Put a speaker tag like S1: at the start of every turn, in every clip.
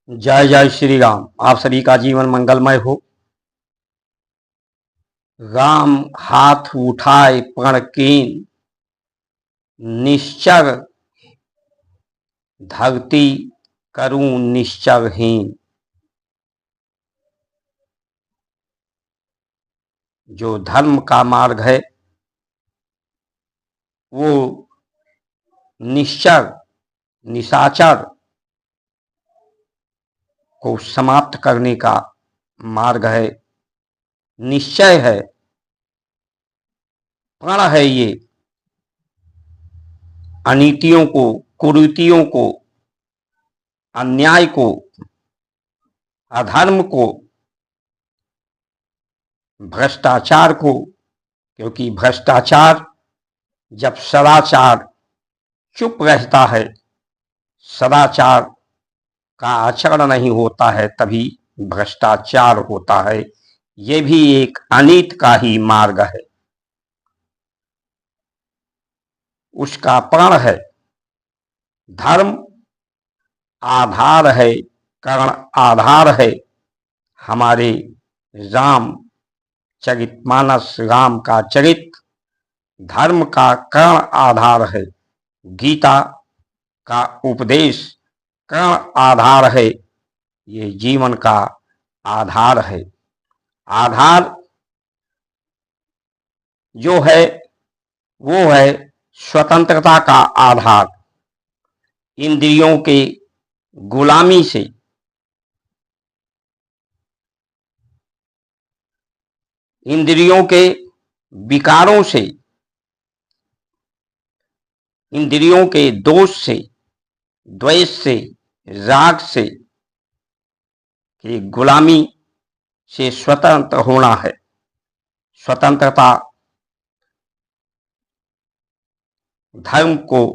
S1: जय जय श्री राम। आप सभी का जीवन मंगलमय हो। राम हाथ उठाए प्रण कीन, निश्चर धरती करूं निश्चरहीन। जो धर्म का मार्ग है वो निश्चर निशाचर को समाप्त करने का मार्ग है, निश्चय है, प्रण है। ये अनीतियों को, कुरीतियों को, अन्याय को, अधर्म को, भ्रष्टाचार को, क्योंकि भ्रष्टाचार जब सदाचार चुप रहता है, सदाचार का आचरण नहीं होता है, तभी भ्रष्टाचार होता है। ये भी एक अनीति का ही मार्ग है, उसका प्रण है। धर्म आधार है, कर्ण आधार है। हमारे राम चरितमानस, राम का चरित्र धर्म का कर्ण आधार है। गीता का उपदेश कर्ण आधार है। ये जीवन का आधार है। आधार जो है वो है स्वतंत्रता का आधार। इंद्रियों के गुलामी से, इंद्रियों के विकारों से, इंद्रियों के दोष से, द्वेष से, राग से, कि गुलामी से स्वतंत्र होना है। स्वतंत्रता धर्म को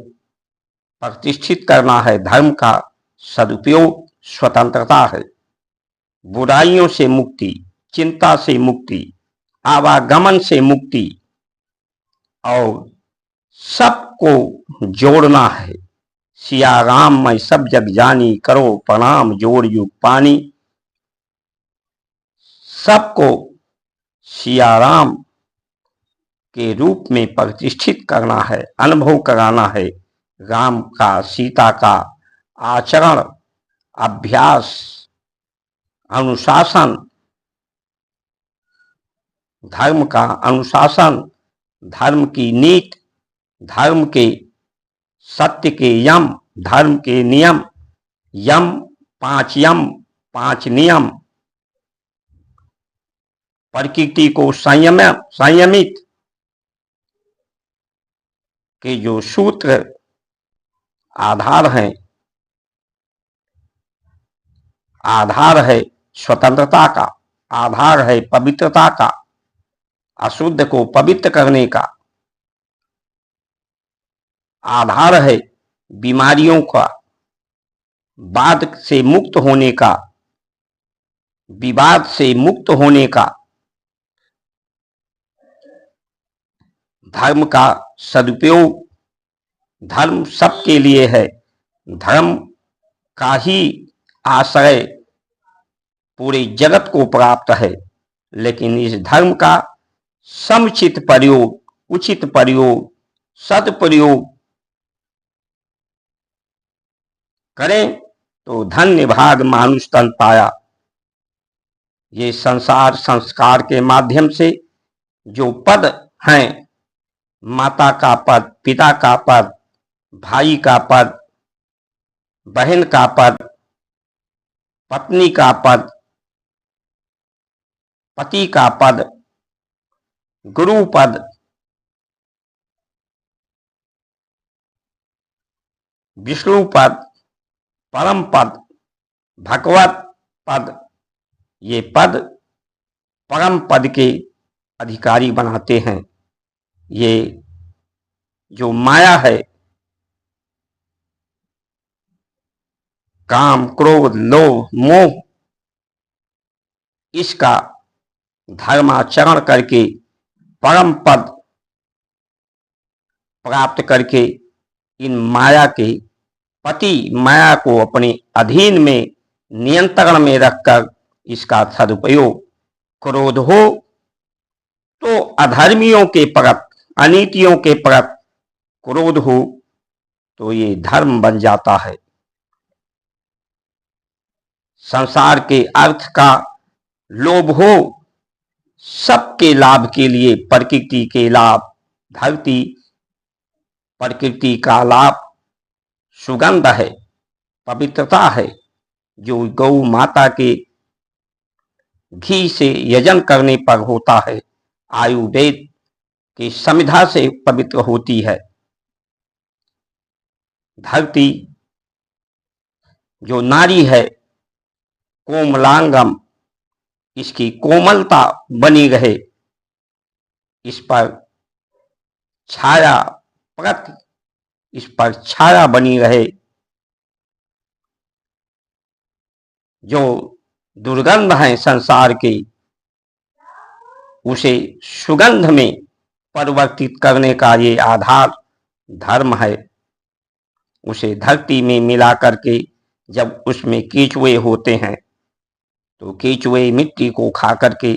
S1: प्रतिष्ठित करना है। धर्म का सदुपयोग स्वतंत्रता है। बुराइयों से मुक्ति, चिंता से मुक्ति, आवागमन से मुक्ति, और सबको जोड़ना है। सिया राम मैं सब जग जानी, करो प्रणाम जोड़ युग पानी। सबको सिया राम के रूप में प्रतिष्ठित करना है, अनुभव कराना है। राम का, सीता का आचरण, अभ्यास, अनुशासन, धर्म का अनुशासन, धर्म की नीति, धर्म के सत्य के यम, धर्म के नियम, यम 5 नियम, प्रकृति को संयमित के जो सूत्र आधार हैं, आधार है स्वतंत्रता का, आधार है पवित्रता का, अशुद्ध को पवित्र करने का, आधार है बीमारियों का, वाद से मुक्त होने का, विवाद से मुक्त होने का। धर्म का सदुपयोग, धर्म सबके लिए है। धर्म का ही आश्रय पूरे जगत को प्राप्त है, लेकिन इस धर्म का समुचित प्रयोग, उचित प्रयोग, सदप्रयोग करें तो धन्य भाग मानुष तन पाया। ये संसार संस्कार के माध्यम से जो पद हैं, माता का पद, पिता का पद, भाई का पद, बहन का पद, पत्नी का पद, पति का पद, गुरु पद, विष्णु पद, परम पद, भगवत पद, ये पद परम पद के अधिकारी बनाते हैं। ये जो माया है, काम, क्रोध, लोभ, मोह, इसका धर्माचरण करके परम पद प्राप्त करके इन माया के पति, माया को अपने अधीन में नियंत्रण में रखकर इसका सदुपयोग। क्रोध हो तो अधर्मियों के प्रति, अनीतियों के प्रति क्रोध हो तो ये धर्म बन जाता है। संसार के अर्थ का लोभ हो, सबके लाभ के लिए, प्रकृति के लाभ, धरती प्रकृति का लाभ, सुगंध है, पवित्रता है, जो गौ माता के घी से यजन करने पर होता है, आयुर्वेद की समिधा से पवित्र होती है। धरती जो नारी है, कोमलांगम, इसकी कोमलता बनी रहे, इस पर छाया प्रति, इस पर छाया बनी रहे। जो दुर्गंध है संसार की, उसे सुगंध में परिवर्तित करने का ये आधार धर्म है। उसे धरती में मिला करके जब उसमें कीचुए होते हैं तो कीचुए मिट्टी को खा करके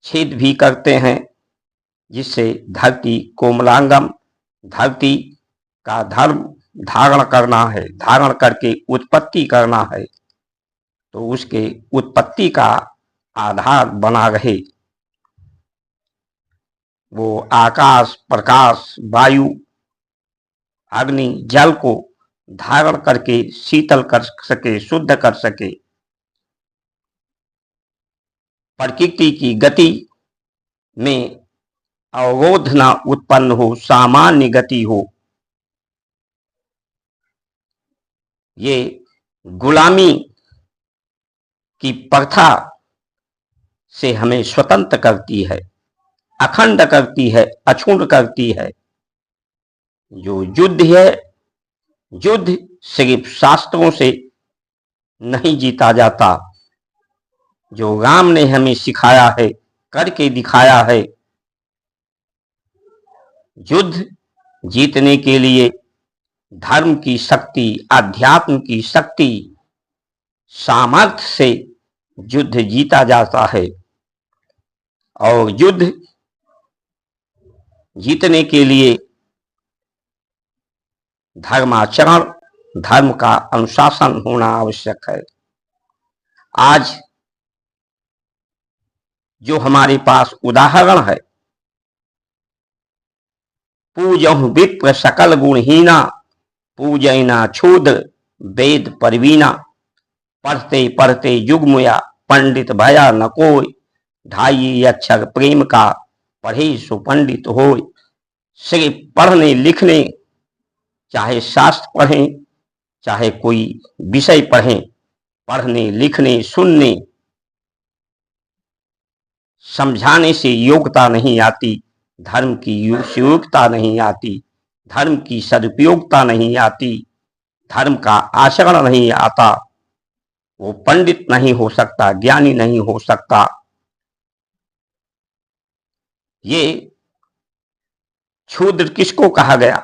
S1: छेद भी करते हैं, जिससे धरती कोमलांगम, धरती का धर्म धारण करना है, धारण करके उत्पत्ति करना है, तो उसके उत्पत्ति का आधार बना रहे। वो आकाश, प्रकाश, वायु, अग्नि, जल को धारण करके शीतल कर सके, शुद्ध कर सके। प्रकृति की गति में अवरोध न उत्पन्न हो, सामान्य गति हो। ये गुलामी की प्रथा से हमें स्वतंत्र करती है, अखंड करती है, अछूत करती है। जो युद्ध है, युद्ध सिर्फ शास्त्रों से नहीं जीता जाता। जो राम ने हमें सिखाया है, करके दिखाया है, युद्ध जीतने के लिए धर्म की शक्ति, अध्यात्म की शक्ति, सामर्थ्य से युद्ध जीता जाता है। और युद्ध जीतने के लिए धर्माचरण, धर्म का अनुशासन होना आवश्यक है। आज जो हमारे पास उदाहरण है, पूजहु विप्र सकल गुणहीना, पूजैना क्षूद्र वेद परवीना। पढ़ते पढ़ते युगमुया, पंडित भया न कोई, ढाई अक्षर प्रेम का, पढ़े सो पंडित होय। सिर्फ पढ़ने लिखने, चाहे शास्त्र पढ़ें, चाहे कोई विषय पढ़ें, पढ़ने लिखने सुनने समझाने से योग्यता नहीं आती, धर्म की योग्यता नहीं आती, धर्म की सदुपयोगता नहीं आती, धर्म का आचरण नहीं आता, वो पंडित नहीं हो सकता, ज्ञानी नहीं हो सकता। ये क्षुद्र किसको कहा गया?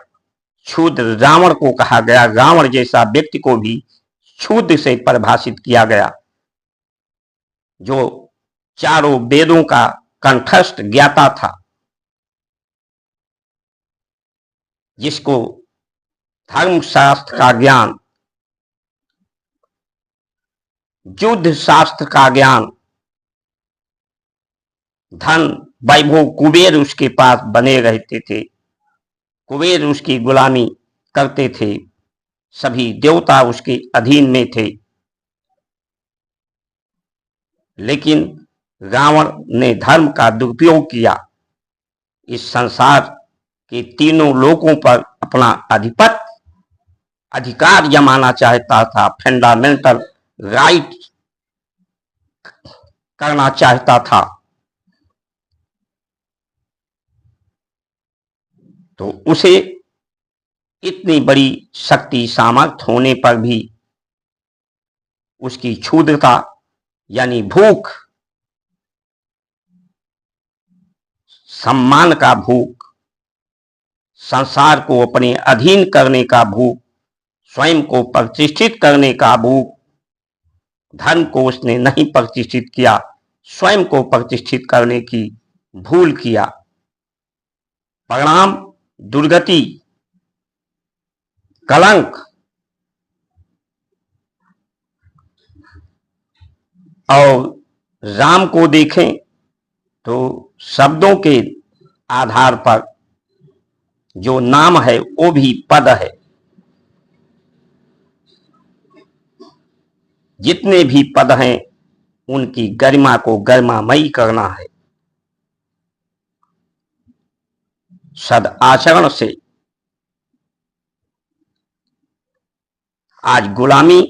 S1: क्षुद्र रावण को कहा गया। रावण जैसा व्यक्ति को भी क्षुद्र से परिभाषित किया गया, जो चारों वेदों का कंठस्थ ज्ञाता था, जिसको धर्मशास्त्र का ज्ञान, युद्ध शास्त्र का ज्ञान, धन वैभव कुबेर उसके पास बने रहते थे, कुबेर उसकी गुलामी करते थे, सभी देवता उसके अधीन में थे। लेकिन रावण ने धर्म का दुरुपयोग किया, इस संसार के तीनों लोकों पर अपना आधिपत्य, अधिकार जमाना चाहता था, फंडामेंटल राइट करना चाहता था। तो उसे इतनी बड़ी शक्ति, सामर्थ्य होने पर भी उसकी क्षुद्रता यानी भूख, सम्मान का भूख, संसार को अपने अधीन करने का भूख, स्वयं को प्रतिष्ठित करने का भूख, धर्म को उसने नहीं प्रतिष्ठित किया, स्वयं को प्रतिष्ठित करने की भूल किया। परिणाम दुर्गति, कलंक। और राम को देखें तो शब्दों के आधार पर जो नाम है वो भी पद है। जितने भी पद हैं उनकी गरिमा को गरिमामयी करना है। सद आचरण से आज गुलामी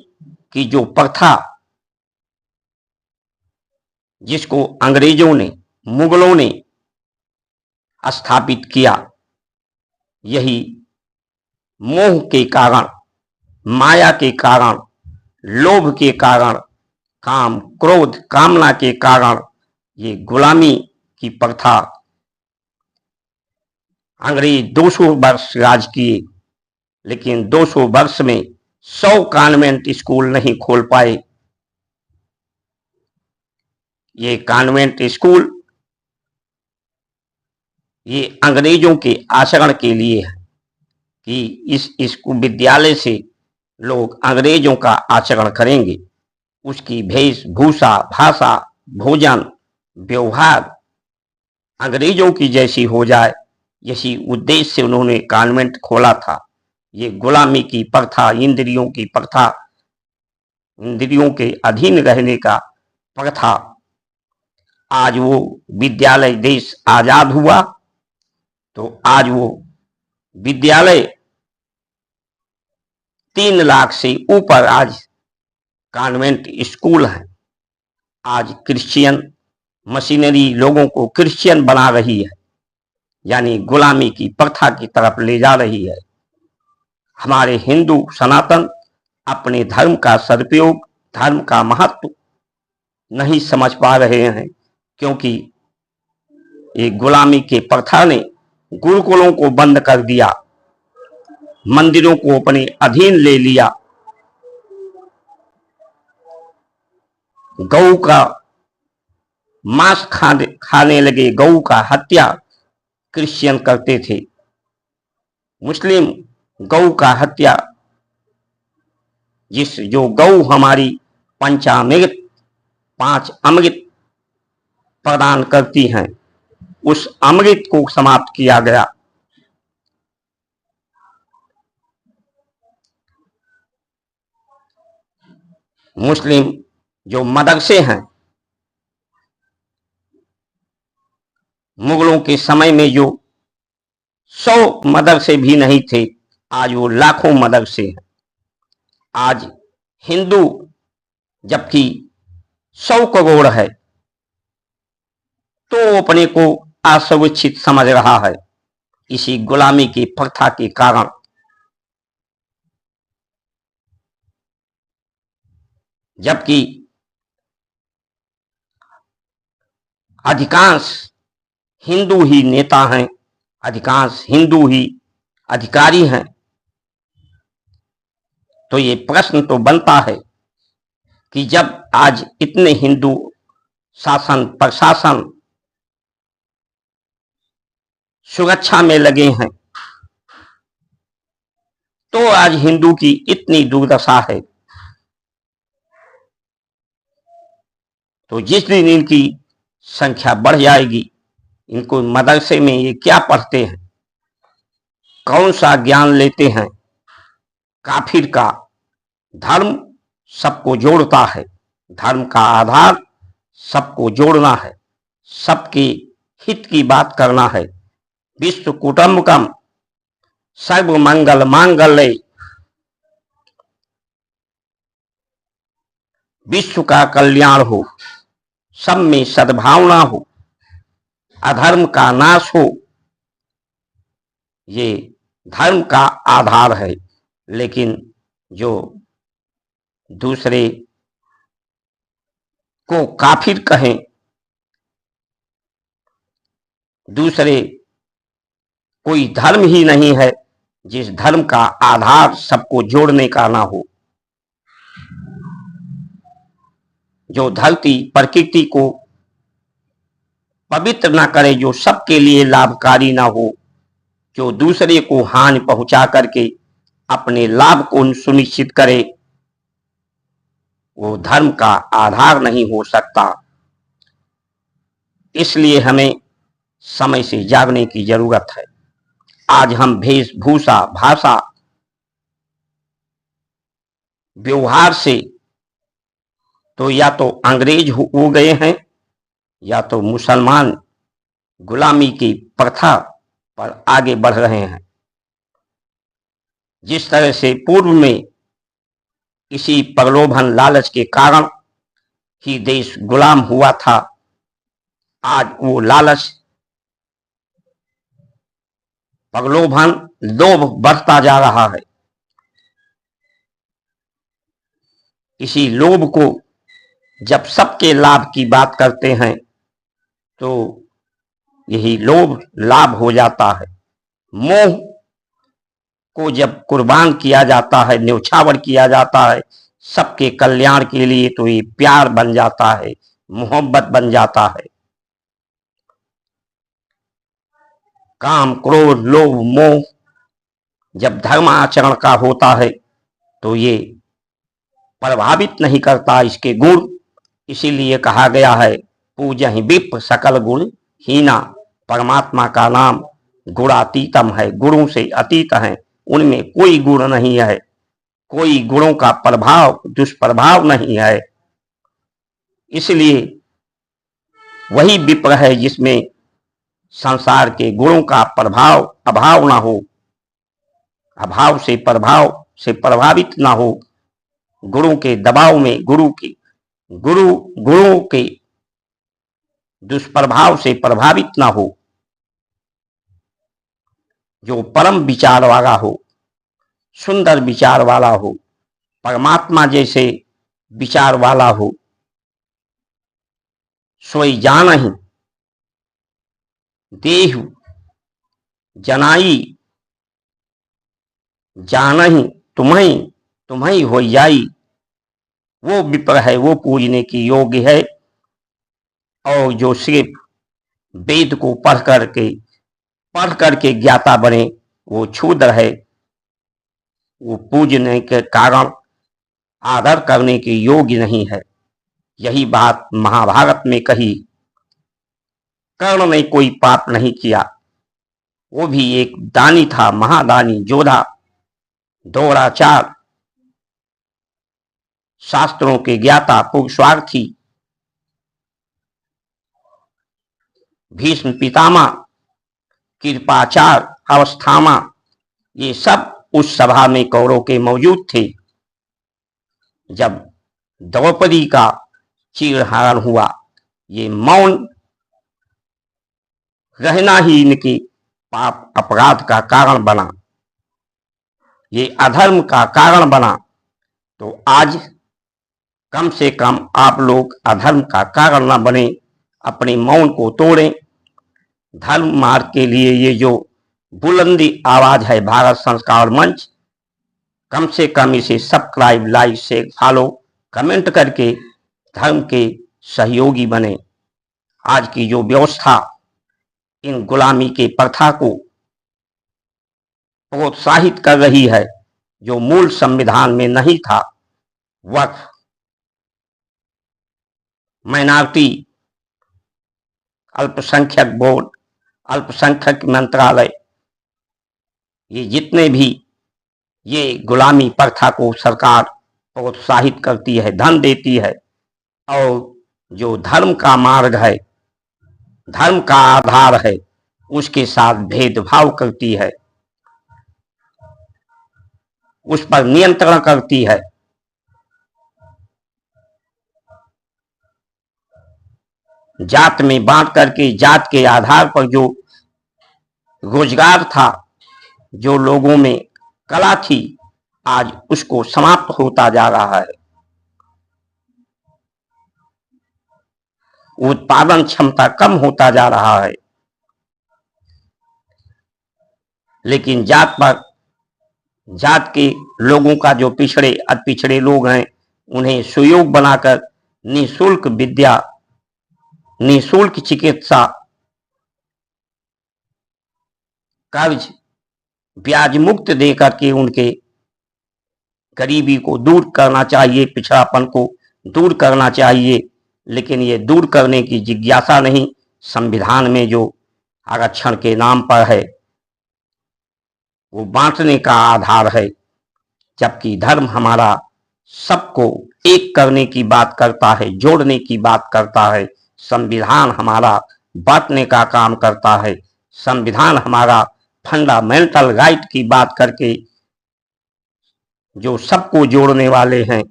S1: की जो प्रथा, जिसको अंग्रेजों ने, मुगलों ने स्थापित किया, यही मोह के कारण, माया के कारण, लोभ के कारण, काम क्रोध कामना के कारण ये गुलामी की प्रथा अंग्रेज 200 वर्ष राज किए, लेकिन 200 वर्ष में 100 कॉन्वेंट स्कूल नहीं खोल पाए। ये कॉन्वेंट स्कूल ये अंग्रेजों के आचरण के लिए है कि इस विद्यालय से लोग अंग्रेजों का आचरण करेंगे, उसकी वेशभूषा, भाषा, भोजन, व्यवहार अंग्रेजों की जैसी हो जाए, यही उद्देश्य से उन्होंने कॉन्वेंट खोला था। ये गुलामी की प्रथा, इंद्रियों की प्रथा, इंद्रियों के अधीन रहने का प्रथा, आज वो विद्यालय, देश आजाद हुआ तो आज वो विद्यालय 3 लाख से ऊपर आज कॉन्वेंट स्कूल है। आज क्रिश्चियन मशीनरी लोगों को क्रिश्चियन बना रही है, यानी गुलामी की प्रथा की तरफ ले जा रही है। हमारे हिंदू सनातन अपने धर्म का सदुपयोग, धर्म का महत्व नहीं समझ पा रहे हैं, क्योंकि ये गुलामी के प्रथा ने गुरुकुलों को बंद कर दिया, मंदिरों को अपने अधीन ले लिया, गौ का मांस खाने लगे, गौ का हत्या क्रिश्चियन करते थे, मुस्लिम गौ का हत्या, जो गौ हमारी पंचामृत 5 अमृत प्रदान करती हैं, उस अमृत को समाप्त किया गया। मुस्लिम जो मदरसे हैं, मुगलों के समय में जो 100 मदरसे भी नहीं थे, आज वो लाखों मदरसे हैं। आज हिंदू जबकि 100 करोड़ है तो अपने को असुरक्षित समझ रहा है, इसी गुलामी की प्रथा के कारण। जबकि अधिकांश हिंदू ही नेता हैं, अधिकांश हिंदू ही अधिकारी हैं, तो ये प्रश्न तो बनता है कि जब आज इतने हिंदू शासन प्रशासन सुरक्षा में लगे हैं, तो आज हिंदू की इतनी दुर्दशा है, तो जिस दिन इनकी संख्या बढ़ जाएगी, इनको मदरसे में ये क्या पढ़ते हैं, कौन सा ज्ञान लेते हैं? काफिर का धर्म सबको जोड़ता है, धर्म का आधार सबको जोड़ना है, सबके हित की बात करना है। विश्व कुटुंबकम सर्व मंगल मांगल्ये, विश्व का कल्याण हो, सब में सद्भावना हो, अधर्म का नाश हो, ये धर्म का आधार है। लेकिन जो दूसरे को काफिर कहें, दूसरे कोई धर्म ही नहीं है जिस धर्म का आधार सबको जोड़ने का ना हो। जो धरती प्रकृति को पवित्र ना करे, जो सबके लिए लाभकारी ना हो, जो दूसरे को हानि पहुंचा करके अपने लाभ को सुनिश्चित करे, वो धर्म का आधार नहीं हो सकता। इसलिए हमें समय से जागने की जरूरत है। आज हम वेशभूषा, भाषा, व्यवहार से तो या तो अंग्रेज हो गए हैं या तो मुसलमान गुलामी की प्रथा पर आगे बढ़ रहे हैं। जिस तरह से पूर्व में इसी प्रलोभन लालच के कारण ही देश गुलाम हुआ था, आज वो लालच, प्रलोभन, लोभ बढ़ता जा रहा है। इसी लोभ को जब सबके लाभ की बात करते हैं तो यही लोभ लाभ हो जाता है। मोह को जब कुर्बान किया जाता है, न्यौछावर किया जाता है सबके कल्याण के लिए, तो ये प्यार बन जाता है, मोहब्बत बन जाता है। काम, क्रोध, लोभ, मोह जब धर्म आचरण का होता है तो ये प्रभावित नहीं करता इसके गुण। इसीलिए कहा गया है, पूजहि विप्र सकल गुण हीना, परमात्मा का नाम गुणातीतम है, गुणों से अतीत है, उनमें कोई गुण नहीं है, कोई गुणों का प्रभाव, दुष्प्रभाव नहीं है। इसलिए वही विप्र है जिसमें संसार के गुणों का प्रभाव, अभाव ना हो, अभाव से प्रभाव से प्रभावित ना हो, गुरु के दबाव में, गुरुओं के दुष्प्रभाव से प्रभावित ना हो, जो परम विचार वाला हो, सुंदर विचार वाला हो, परमात्मा जैसे विचार वाला हो। सोई जानहि देहु जनाई, जानहि तुम्हें तुम्हें हो जाई, वो विप्र है, वो पूजने की योग्य है। और जो सिर्फ वेद को पढ़ करके ज्ञाता बने, वो क्षुद्र है, वो पूजने के कारण आदर करने के योग्य नहीं है। यही बात महाभारत में कही। कर्ण ने कोई पाप नहीं किया, वो भी एक दानी था, महादानी, योद्धा, दौराचार, शास्त्रों के ज्ञाता, पुरुषार्थी। भीष्म पितामह, कृपाचार, अवस्थामा, ये सब उस सभा में कौरव के मौजूद थे। जब द्रौपदी का चीरहरण हुआ, ये मौन रहना ही इनके पाप अपराध का कारण बना, ये अधर्म का कारण बना। तो आज कम से कम आप लोग अधर्म का कारण न बने, अपने मौन को तोड़ें। धर्म मार्ग के लिए ये जो बुलंदी आवाज है भारत संस्कार मंच, कम से कम इसे subscribe, like, share, follow, comment करके धर्म के सहयोगी बने। आज की जो व्यवस्था इन गुलामी के प्रथा को प्रोत्साहित कर रही है, जो मूल संविधान में नहीं था, वक्फ, माइनॉरिटी, अल्पसंख्यक बोर्ड, अल्पसंख्यक मंत्रालय, ये जितने भी ये गुलामी प्रथा को सरकार प्रोत्साहित करती है, धन देती है। और जो धर्म का मार्ग है, धर्म का आधार है, उसके साथ भेदभाव करती है, उस पर नियंत्रण करती है। जात में बांट करके, जात के आधार पर जो रोजगार था, जो लोगों में कला थी, आज उसको समाप्त होता जा रहा है। उत्पादन क्षमता कम होता जा रहा है। लेकिन जात पर, जात के लोगों का जो पिछड़े, अति पिछड़े लोग हैं, उन्हें सुयोग बनाकर निःशुल्क विद्या, निःशुल्क चिकित्सा, कर्ज ब्याज मुक्त देकर के उनके गरीबी को दूर करना चाहिए, पिछड़ापन को दूर करना चाहिए। लेकिन ये दूर करने की जिज्ञासा नहीं, संविधान में जो आरक्षण के नाम पर है वो बांटने का आधार है, जबकि धर्म हमारा सबको एक करने की बात करता है, जोड़ने की बात करता है। संविधान हमारा बांटने का काम करता है। संविधान हमारा फंडामेंटल राइट की बात करके जो सबको जोड़ने वाले हैं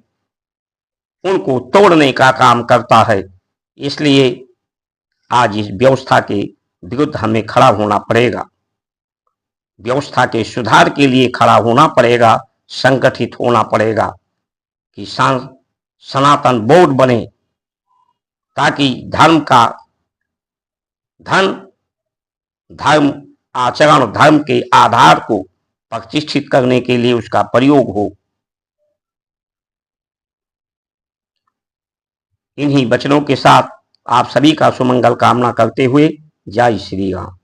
S1: उनको तोड़ने का काम करता है। इसलिए आज इस व्यवस्था के विरुद्ध हमें खड़ा होना पड़ेगा, व्यवस्था के सुधार के लिए खड़ा होना पड़ेगा, संगठित होना पड़ेगा कि सनातन बोर्ड बने, ताकि धर्म आचरण, धर्म के आधार को प्रतिष्ठित करने के लिए उसका प्रयोग हो। इन्हीं वचनों के साथ आप सभी का सुमंगल कामना करते हुए जय श्री राम।